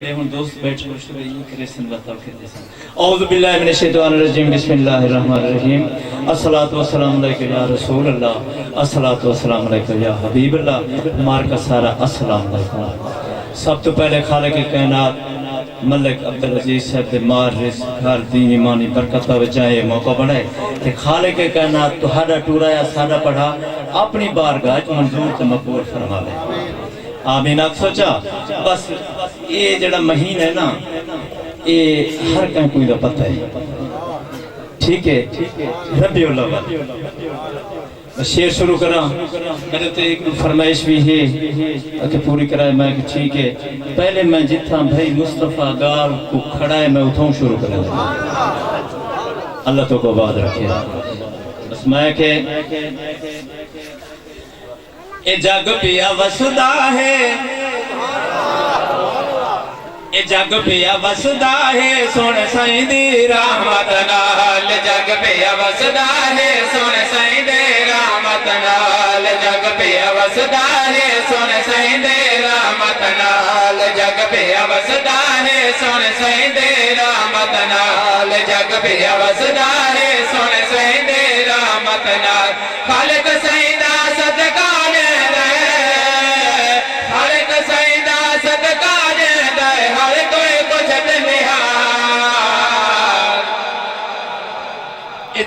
ते हुन दोस्त बैठ कर ये क्रिश्चियन बताओ के जैसा औज़ु बिल्लाहि मिनश शैतानिर रजीम बिस्मिल्लाहिर रहमानिर रहीम अस्सलातु वस्सलामु अलैका या रसूल अल्लाह अस्सलातु वस्सलामु अलैका या हबीब अल्लाह मार का सारा अस्सलाम अलैकुम। सब तो पहले खालिक कायनात मलिक अब्दुल अजीज साहब दे मार रिज़्क़ घर दी ईमानी बरकत वजाए मौका बनाए ते खालिक कायनात तुहाडा टूराया साडा पढ़ा अपनी बारगाह च मंजूर ते मकबूल फरमावे आमीन। आप सोचा बस ये जड़ा महीना है ना ये हर कहीं कोई दा पता है ठीक है रबीउल अव्वल शेर शुरू करा मेरे तो एक फरमाइश भी है कि पूरी कराए मैं कि ठीक है पहले मैं जिथा भाई मुस्तफ़ा गाल को खड़ा है मैं उठाऊं शुरू करा अल्लाह तो को बाद रखे बस मैं के ए जग पिया वसदा है ए जग पिया वसदा है सोने साईं दी रहमत नाल जग पिया वसदा है सोने साईं दे रहमत नाल जग पिया वसदा है सोने साईं दे रहमत नाल जग पिया वसदा है सोने साईं दे रहमत नाल जग पिया वसदा है सोने साईं दे रहमत नाल खालिक साईं दा सदका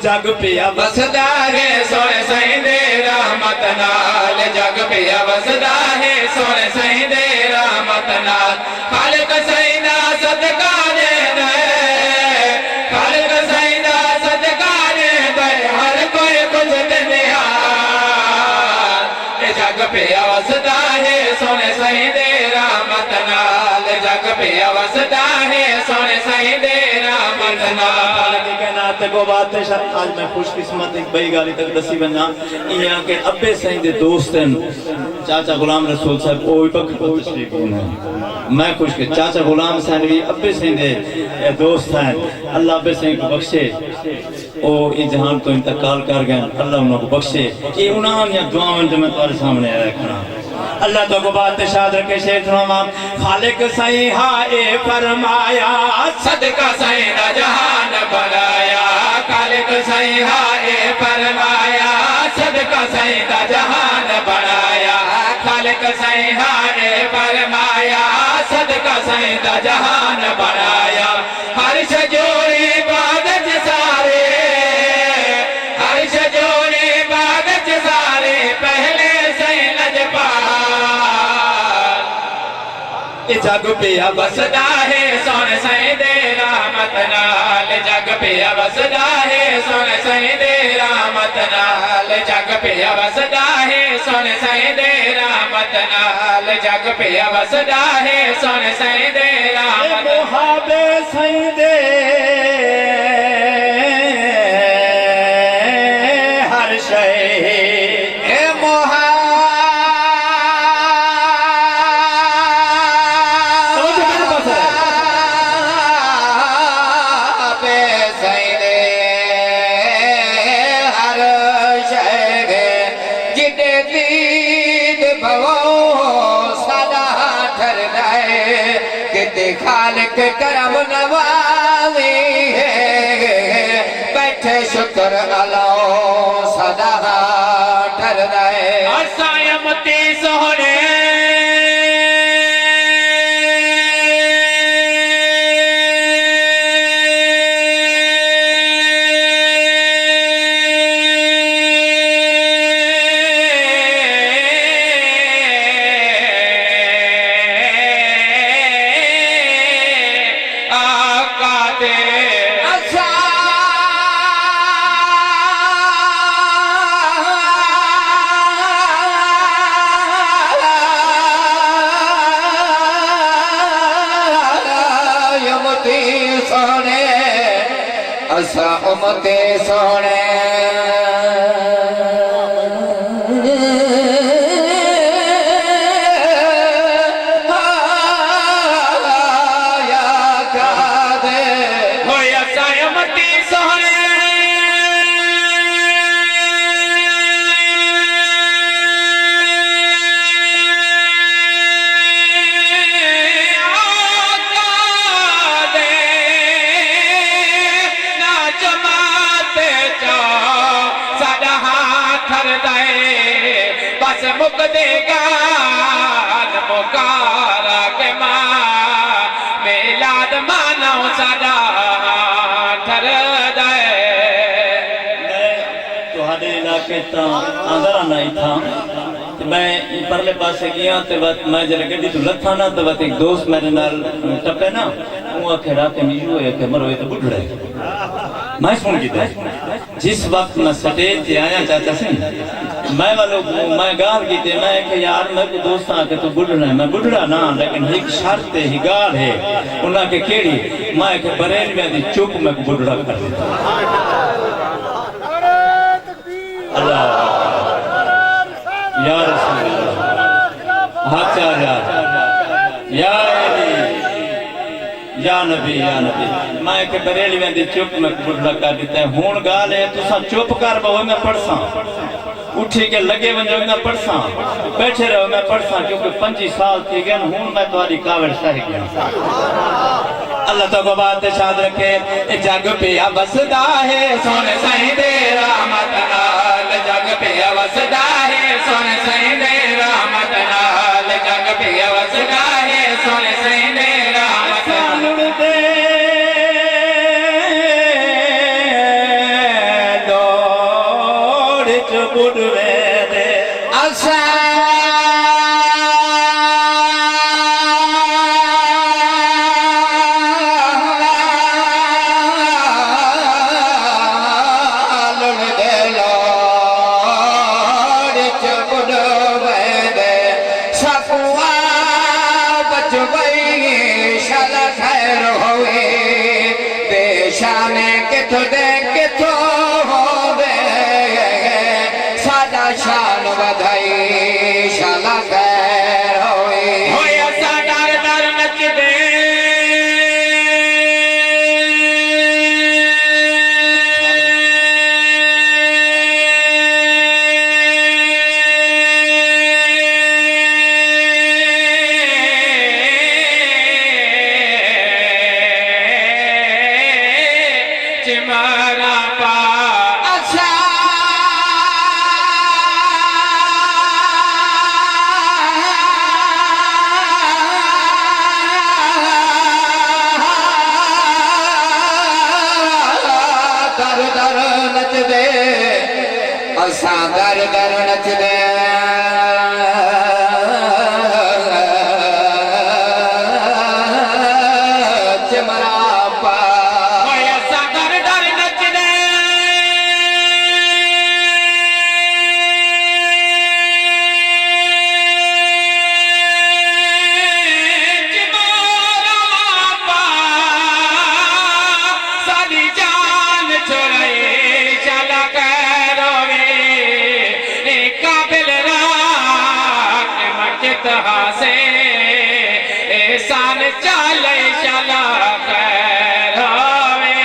जग पिया वसदा है सोने साईं दे रहमत नाल जग पिया वसदा है सोने साईं दे रहमत नाल खालिक साईं दा सदका दे खालिक साईं दा सदका दे हर कोई कुछ दे जग पिया वसदा है सोने साईं दे रहमत नाल जग पिया वसदा है सोने साईं दे रहमत नाल को बात है आज मैं खुशकिस्मत एक बड़ी गाली तक दसी बना यहाँ के अब्बे साईं दे दोस्त हैं चाचा गुलाम रसूल साहब ओ तशरीफ मैं खुश के चाचा गुलाम साईं भी अब्बे साईं दे दोस्त हैं अल्लाह अब्बे साईं को बख्शे ओ इस जहान तो इंतकाल कर गए अल्लाह उनको बख्शे ये उन्होंने दुआओं जो मैं तुम्हारे सामने रखना अल्लाह तो को बात शाद रखे शेर सुनावा खालिक साईं हाए फरमाया सदका साईं दा जहान बनाया खालिक साईं हाए फरमाया सदका साईं दा जहान बनाया खालिक साईं हाए फरमाया सदका साईं दा जहान बनाया हर शजोरी इबादत सारे हर शजोरी इबादत सारे पहले साईं लजपा जग पिया वसदा है सोने साईं दे रहमत नाल जग पिया वसदा है सोने साईं दे रहमत नाल जग पिया वसदा है सोने साईं दे रहमत नाल जग पिया वसदा है सोने साईं दे रहमत मुहाबे साईं दे हर शय खालिक करम नवाज़ी है बैठे शुक्र अल्लाह सदा ठर रहे असायमती सोहने उमते सोने मुक देगा मुकारा के मां मिलाद मानो सदा ठर दे तुहाडे इलाके ता आंदरा नहीं था ते मैं परले पासे गया ते मैं जरे गड्डी तो लथा ना ते एक दोस्त मेरे नाल टपे ना वो आखे रात में यू है के मरो ये तो बुढ़ड़ा है मैं सुन गया जिस वक्त मैं स्टेज पे आया चाचा से मैं मैं गाल की थे मैं कि यार मैं को दोस्त आके तो बुढ़ड़ा है मैं बुढ़ड़ा ना लेकिन एक शर्त ही गाल है उन्हें के केड़ी मैं के बरेल में दी चुप मैं को बुढ़ड़ा कर देता अल्लाह या रसूल अल्लाह अच्छा या या नबी मैं के बरेली में दी चुप में बुढ़ड़ा कर देता है हुन गाल है तुसा चुप कर बहु मैं पढ़सा उठी के लगे वंजो मैं पढ़सा बैठे रहो मैं पढ़सा क्योंकि 25 साल थी गए हुन मैं तुम्हारी कावड़ सह गया अल्लाह तो बात शाद रखे जग पे बसदा है सोने साईं दे रहमत नाल जग पे बसदा है सोने साईं दे रहमत नाल जग पे बसदा है सोने साईं दे रहमत नाल दौड़ च बुढ़वे दे असा शान बधाई शाला खैर होए होया सा डर डर नच दे चिमारा पा अच्छा असा दर दर नच दे चिमरा पा असा दर दर नच दे चिमरा पा साडी जान छोड़े चला से एहसान चाले चला खैर होवे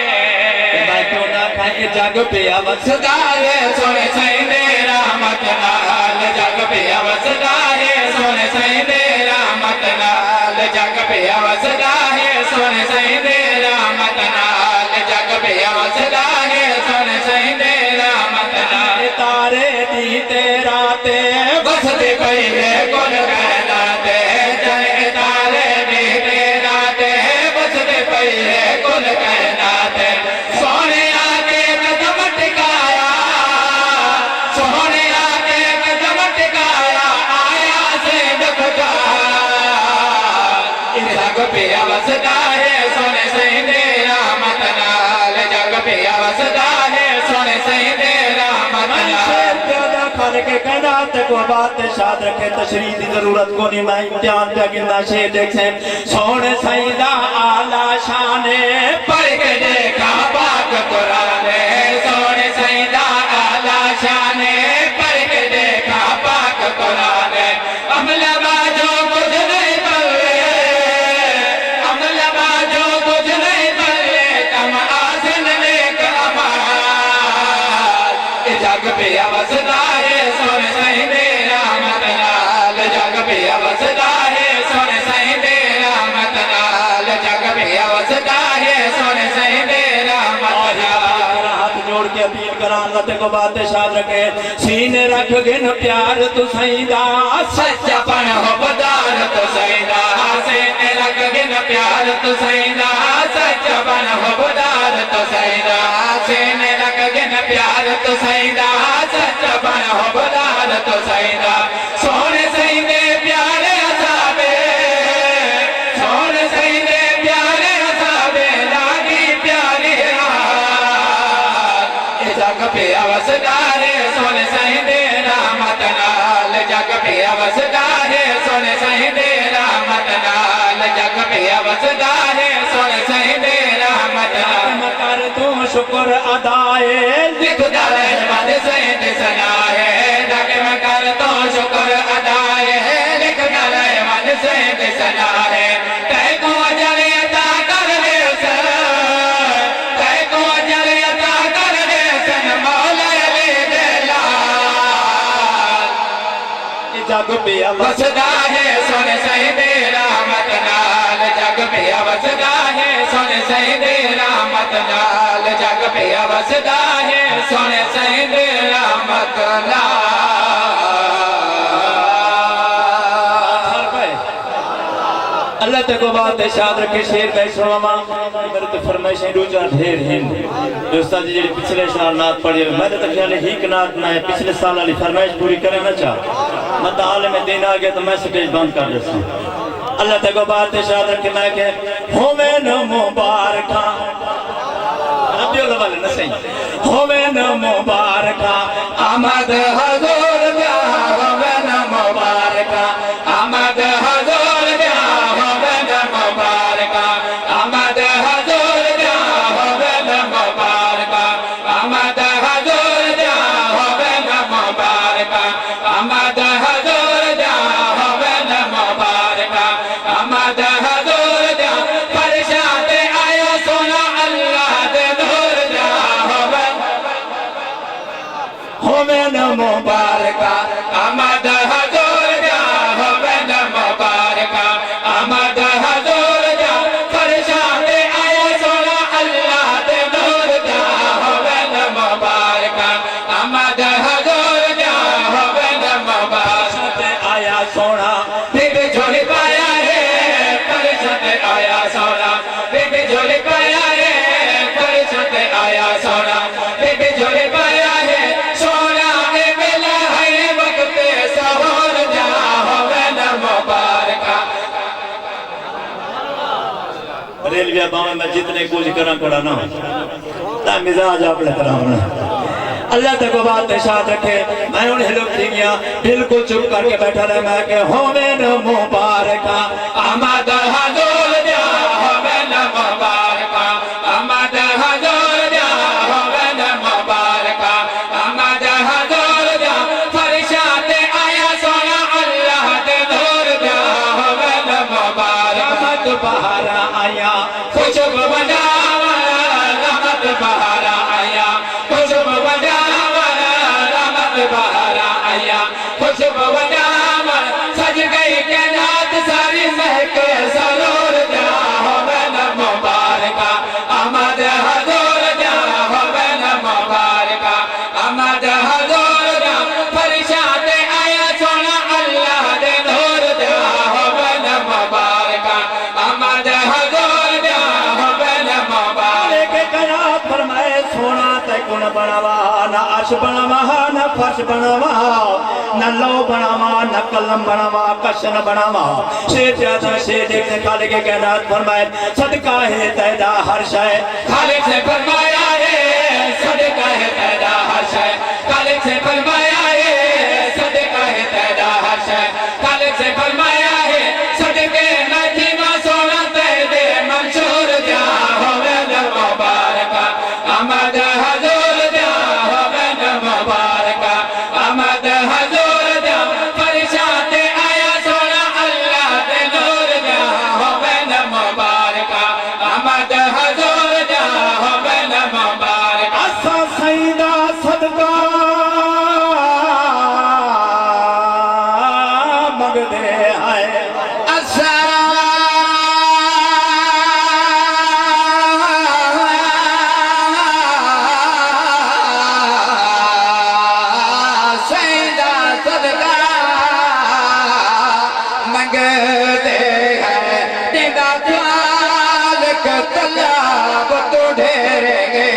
मैं तो ना खाए जग पे अवसदा है सोने साईं दे रहमत नाल जग पे अवसदा है सोने साईं दे रहमत नाल जग पे अवसदा है सोने साईं दे रहमत नाल जग पे अवसदा है सोने साईं दे रहमत नाल तारे दी तेरा ते बस दे पहले कोन कहना दे जय तारे दी तेरा दे बस दे पहले कोन कहना दे सोने आके कदम टिकाया सोने आके कदम टिकाया आया से दुखदा इन जग पे अवसदा है सोने साईं दे रहमत नाल जग पे अवसदा है सोने साईं दे रहमत नाल के कहना को बात शाद रखे तशरीह की जरूरत को नहीं मैं इम्तिहान पे गिनना शेर देखे सोने साईं दा आला शाने पढ़ के देखा पाक कुरान सोने साईं दा आला शाने पढ़ के देखा पाक कुरान अमला बाजो कुछ नहीं पढ़े अमला बाजो कुछ नहीं पढ़े कम आसन ने कमाल जग पे अवसदा है सोने साईं दे रहमत नाल जग पे अवसदा है सोने साईं दे रहमत नाल जग पे अवसदा है सोने साईं दे रहमत नाल हाथ जोड़ के अपील करा अल्लाह ते को बात शाद रखे सीने रख गिन प्यार तू सईदा सच्चापन हो बदार तो सईदा सीने रख गिन प्यार तू सईदा सच्चापन हो बदार तो सईदा सीने रख गिन प्यार तो सईदा सच्चापन हो बदार तो सईदा सोने सईदे प्यारे असाबे सोने सईदे प्यारे असाबे लागी प्यारी जग पे अवसदा है सोने सईदे रहमत नाल जग पे अवसदा है सोने सईदे रहमत नाल जग पे अवसदा है सोने सईदे रहमत नाल कर तू शुक्र अदाए लिख डाले मद सईद सना है जग में कर तो शुक्र अदाए लिख डाले मद सईद सना है तय को अजर अता कर दे तय को अजर अता कर दे सन मौला ले देला जग पे वसदा है सोने सईदे रहमत नाल जग पे वसदा है सोने सईदे रहमत नाल जग पे वसदा है सोने सईदे रहमत नाल अल्लाह ते को बात शाद रखे शेर बैठवा मेरे तो फरमाइशें रोजा ढेर हैं दोस्ता जी जेडी पिछले साल नात पढ़ी मेरे तो ख्याल ही नात ना है पिछले साल वाली फरमाइश पूरी करे ना चाह मत हाल में दिन आ गया तो मैं स्टेज बंद कर देता अल्लाह ते को बात शाद रखे मैं के होवे न मुबारका रबियुल अव्वल न सही होवे न मुबारका आमद हजूर ब्याह होवे न मुबारका आमद हजूर ब्याह होवे न मुबारका आमद हजूर ब्याह होवे न मुबारका आमद हजूर ब्याह होवे न मुबारका आमद हजूर ब्याह होवे न मुबारका आमद हजूर ब्याह फरिश्ते आयो सोना अल्लाह दे दूर ब्याह होवे न मुबारका आमद हजूर ब्याह होवे न मुबारका आमद हजूर ब्याह फरिश्ते आयो सोना अल्लाह दे दूर ब्याह होवे न मुबारका आमद हजूर ब्याह होवे न मुबारका आया सोना बीबी झोली पाया है फरिश्ते आया सोना बीबी झोली पाया है फरिश्ते आया सोना बीबी झोली पाया है सोना ए बेला है वक्त सहूर जा होवे न मुबारका रेलवे बाव में जितने कुछ करा पड़ा ना ता मिजाज अपने तरह होना अल्लाह तक बात शाद रखे मैं उन्हें लोग थी गया बिल्कुल चुप करके बैठा रहा मैं के होवे न मुबारका आमद हजूर ब्याह होवे न मुबारका आमद हजूर ब्याह होवे न मुबारका आमद हजूर ब्याह फरिश्ते आया सोना अल्लाह दे दूर ब्याह होवे न मुबारका रहमत बहारा आया खुशबू बजावा रहमत बहारा आया खुशबू बजावा रहमत बहारा आया खुशबू बजावा सज गई कैनात सारी महके सरूर जा होवे न मुबारका आमद हजूर जा होवे न मुबारका आमद हजूर जा फरिश्ते आया सोना अल्लाह दे दूर जा होवे न मुबारका आमद हजूर जा होवे न मुबारका के कया फरमाए सोना ते गुण बनावा ना अर्श बनावा ना फर्श बनावा न लो बनावा न कलम बनावा कशन बनावा शेर ज्यादा शेर देखने खाले के कहनात फरमाए सदका है तैदा हर शय खालिद से फरमाया है सदका है तैदा हर शय खालिद से फरमाया है सदका है तैदा हर शय खालिद से फरमाया है सदके नथी मा सोना तैदे मंशूर जा होवे न मुबारका आमद हजूर जा होवे न मुबारका आमद हजूर जा फरिश्ते आया सोना अल्लाह दे नूर जा होवे न मुबारका आमद हजूर जा होवे न मुबारका असा सईदा सदका अल्लाह तो ढेरेंगे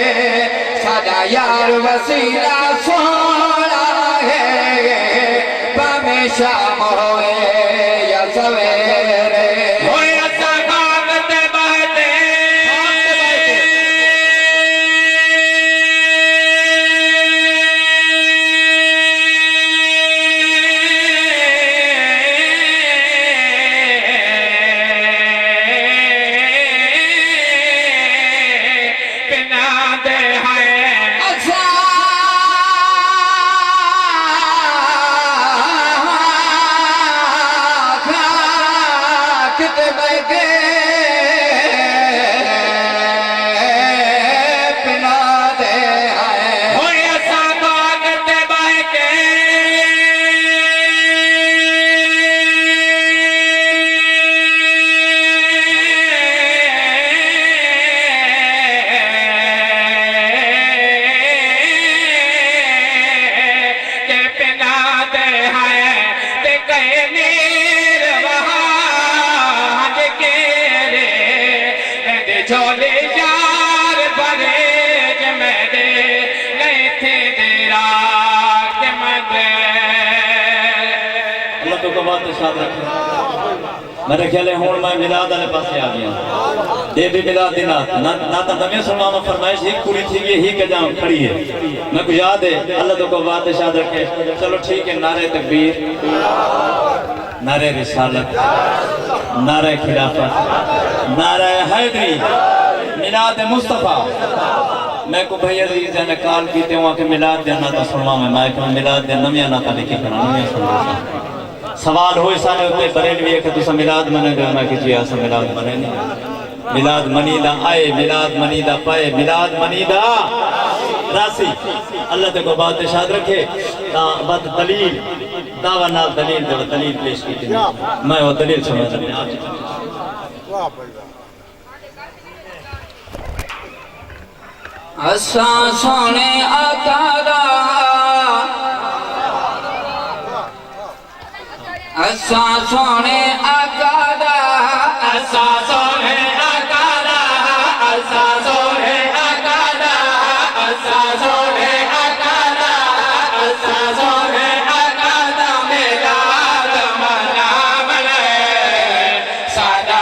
सादा यार वसीला सोना है भावे शाम होए या सवेरे होए असा खाक ते बहते झोले यार भरे जमदे नहीं थे तेरा के मदे अल्लाह तो कबात शाद रखे मेरे ख्याल है हुन मैं मिलाद वाले पासे आ गया ये भी मिलाद दिन ना तो तमे सुनावा फरमाइश एक कुड़ी थी ये ही कजाम खड़ी है मैं को याद है अल्लाह तो कबात शाद रखे चलो ठीक है नारे तकबीर नारे रिसालत नारे खिलाफत नारे हैदरी मिलाद मुस्तफा मैं को भैया अजीज ने कॉल की ते वहां के मिलाद देना तो सुनवा मैं को मिलाद दे नमिया ना का लिखी करना नमिया सुनवा सवाल होए सारे उते बरेलवी के तुसा मिलाद मने दे मैं कि जी अस मिलाद मने नहीं मिलाद मनीदा आए मिलाद मनीदा पाए मिलाद मनीदा रासी अल्लाह ते को बात शाद रखे ता बात दलील दावा नाल दलील दे दलील पेश की मैं वो दलील सुना वाह भाई असा सोने आकादा असा सोने आकादा असा सोने आकादा असा सोने आकादा असा सोने आकादा असा सोने आकादा मिलाद मना मने सादा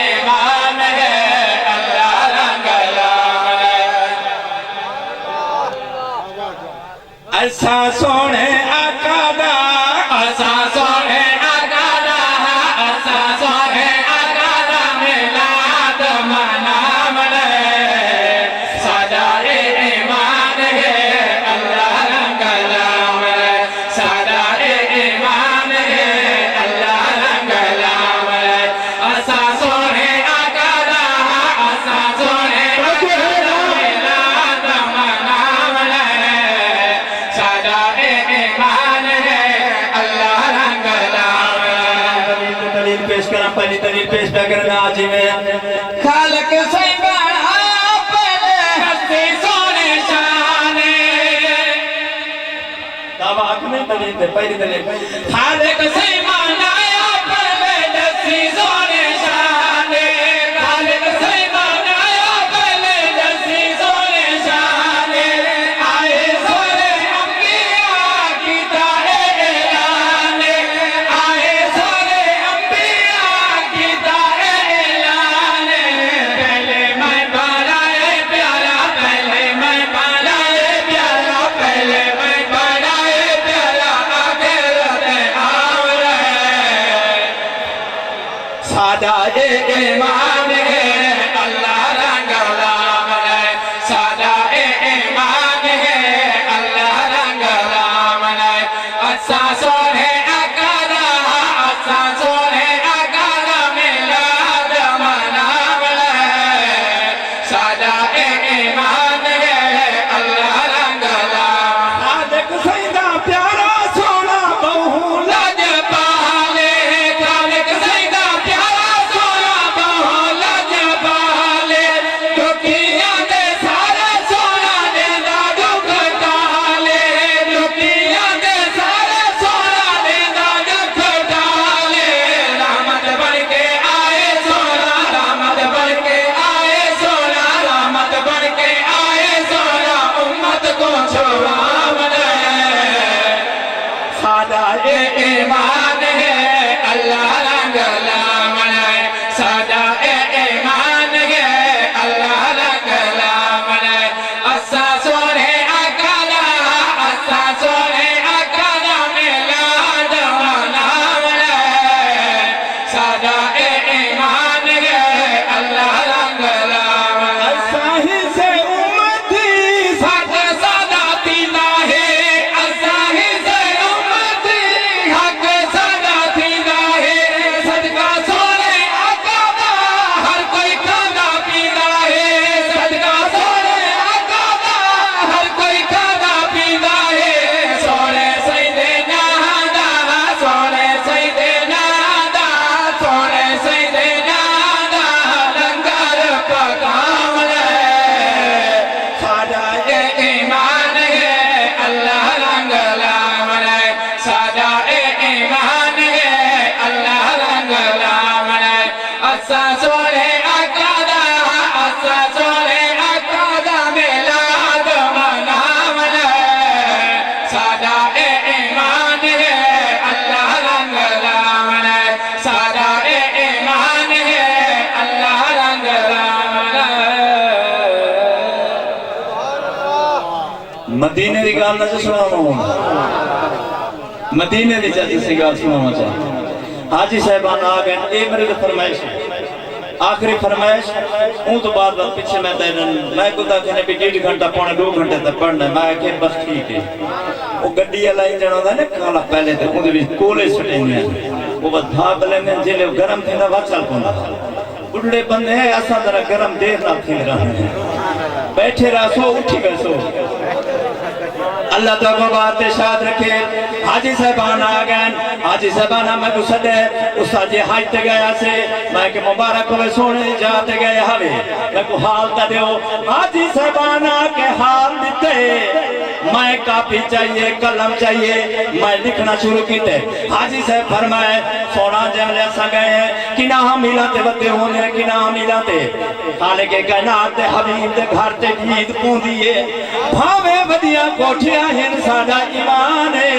ईमान है अल्लाह रंगला असा सोने आकादा असा सोने आकादा असा सोने आकादा मिलाद मना मने सादा ईमान है अल्लाह रंगला मने सादा ईमान है अल्लाह रंगला मने असा सोने आकादा असा सोने आकादा मिलाद मना मने सादा ईमान है अल्लाह रंगला दलील पेश करा पहली दलील पेश करना आज में खालक से बड़ा पहले हस्ती सोने शाने दावा में दलील दे पहली दलील खालक से मनाया पहले हस्ती सोने शाने खालक से मनाया पहले हस्ती सोने शाने आए सोने अंबिया की तारे ऐलाने आए सोने अंबिया की तारे ऐलाने पहले मैं बनाए प्यारा पहले मैं बनाए प्यारा पहले मैं बनाए प्यारा आगे रहते आवरे मदीने की गाल ना सुनावा मदीने की चाची सी गाल सुनावा चाहे हाजी साहबान आ गए ये मेरी तो फरमाइश है आखिरी फरमाइश उन तो बाद पीछे मैं मैं को कहने भी 1.5 घंटा पौने 2 घंटे तक पढ़ना मैं आखे बस ठीक है वो गड्डी वाला इंजन होता है ना काला पहले तो उनके भी कोले सटेंगे वो बस भाप लेने जिले गरम थी ना चल पौंदा बुढ़े बंदे हैं असा जरा गरम देर ना थी रहे बैठे रहो उठी बैसो अल्लाह तआला बात शाद रखे हाजी साहबान आ गए हाजी साहबान मैं को सदे उस्ताद जी हज ते गया से मैं के मुबारक होवे सोने जाते गए हवे मैं को हाल ता दियो हाजी साहबान के हाल दिते मैं कापी चाहिए कलम चाहिए मैं लिखना शुरू कीते हाजी साहब फरमाए सोना जमले असा गए कि ना हम मिलाते बते होने कि ना हम मिलाते हाले के कायनात दे हबीब दे घर ते गीत पूंदी है भावे वदिया कोठियां हैं साडा ईमान है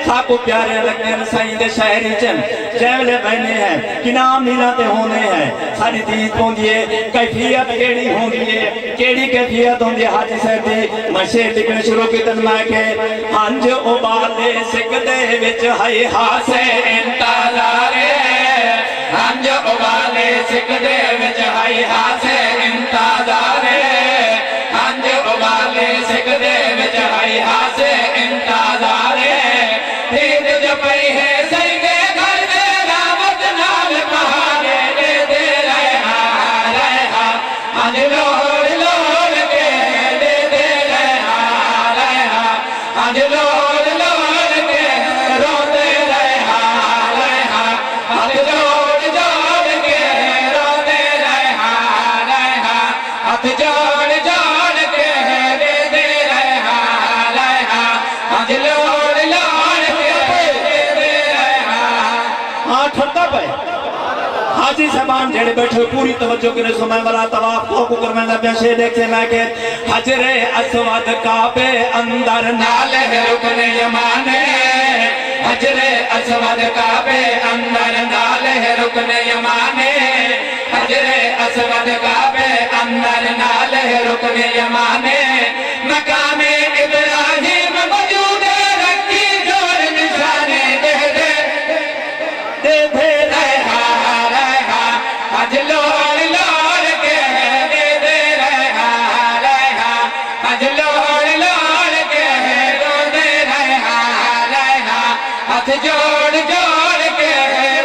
साको प्यारे लगने साईं दे शहरी चन जैवले बहने हैं कि नाम मिलाते होने हैं सारी दीद होंदी है कैफियत केड़ी होंदी है केड़ी कैफियत होंदी है हाजी साहब दी मैं शेर लिखने शुरू की तन मैं के हंज उबाले सिकदे विच है हासे इंतजारे हंज उबाले सिकदे विच है हासे इंतजारे हंज उबाले सिकदे विच है हासे इंतजारे दीद जो पई है सही के घर दे रामत नाल बहाने दे रहे हंज लोड़ लोड़ के दे रहे हंज लोड़ लोड़ के रोते रहे हंज जोड़ जोड़ के रोते रहे हाथ जोड़ जोड़ के दे रहे हंज लोड़ लोड़ के दे रहे हाँ ठंडा पे हाजी साहबान जेड़े बैठे पूरी तवज्जो करे समय वाला तवाफ को करवाना पे शेर देखे मैं के हजरे अस्वद काबे अंदर नाल है रुकन यमाने हजरे अस्वद काबे अंदर नाल है रुकन यमाने हजरे अस्वद काबे अंदर नाल है रुकन यमाने मकामे इब्राहिम मौजूद रखी जोर निशाने दे दे हज लोड़ लोड़ के दे रहे हज लोड़ लोड़ के रोंदे रहे हाथ जोड़ जोड़ के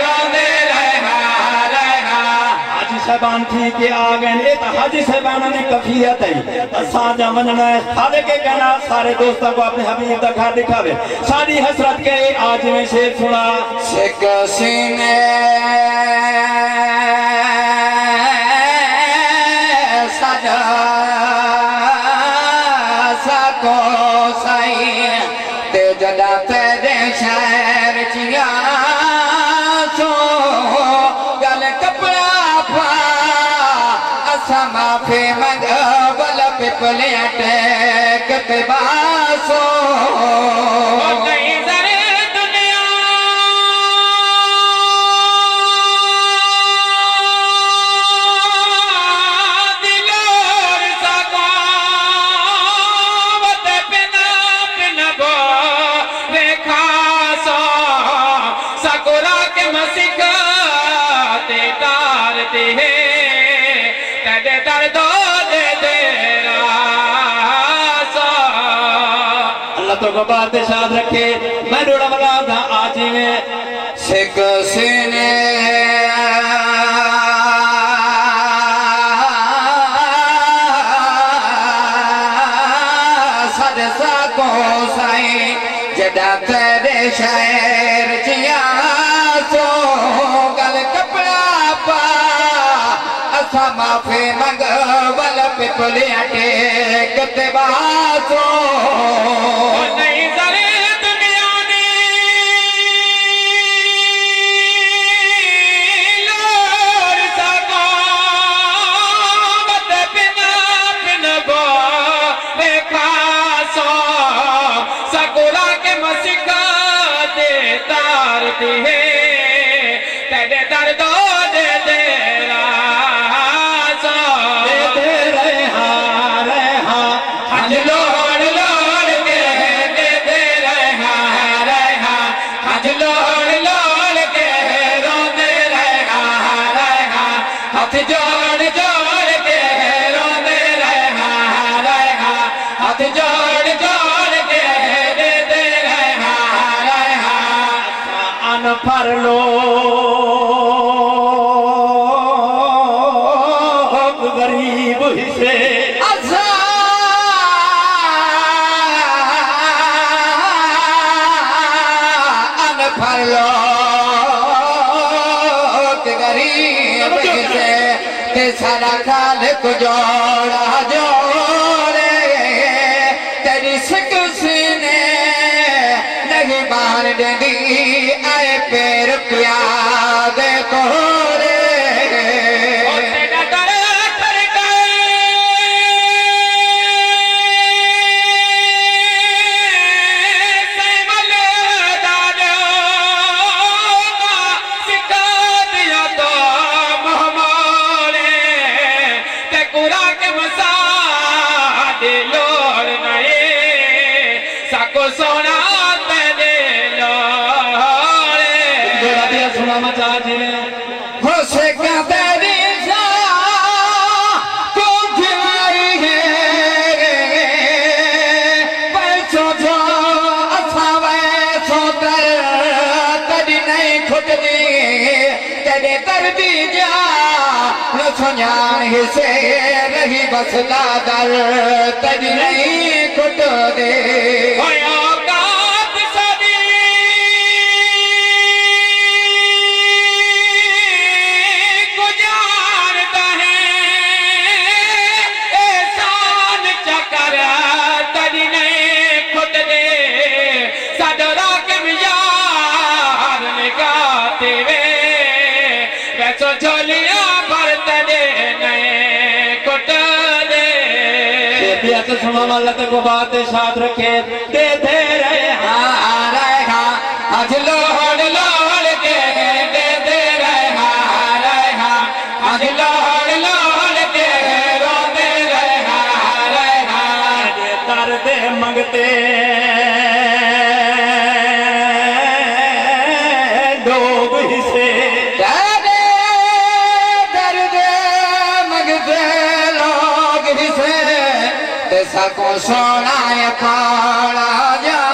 रोंदे रहे हाजी साहबान थी के आ गए ये तो हाजी साहबान की कफियत है साजा मनना है सारे के कहना सारे दोस्तों को अपने हबीब का घर दिखावे सारी हसरत के आज में शेर सुना सिक सीने सजा सको सही ते जदा तेरे शहर चिया सो गल कपड़ा पा असा माफी मंग बल पिपले टेक पे बासो तो बात शाद रखे मैं डोड़ा वाला था आज में सिक सीने सद सको साई जदा तेरे शहर जिया सो गल कपड़ा पा असा माफी मंग बल पिपलिया टेक ते बासो नहीं जरे दुनिया ने लोर सको मत बिना बिन बो देखा सो सकुरा के मसिका दे तारती है तेरे दर्दो दे तेरा सो दे रहे हाँ हज लोड़ लोड़ हिस्से अनफर लोग गरीब से ते सारा खालिक जोड़ा जोड़े तेरी सिकसीने नहीं मान देंदी आए पैर प्याद कोरे सोना तेरे लोड़े जोड़ा दिया सुना मचा जी ने हो से क्या तेरी सा को खिलाई है पैसों जो अच्छा वैसो तर तेरी नहीं खुदनी तेरे दर्दी जा न सुनान ही से रही बस दादर तेरी नहीं खुद दे तो सुना वाला को बात साथ रखे देते रहे आज लोहड़ के देते रहे आज लोहड़ के रोते रहे दर्द मंगते लोग हिस्से दर्द मंगते लोग हिस्से सको सोना पाड़ा जा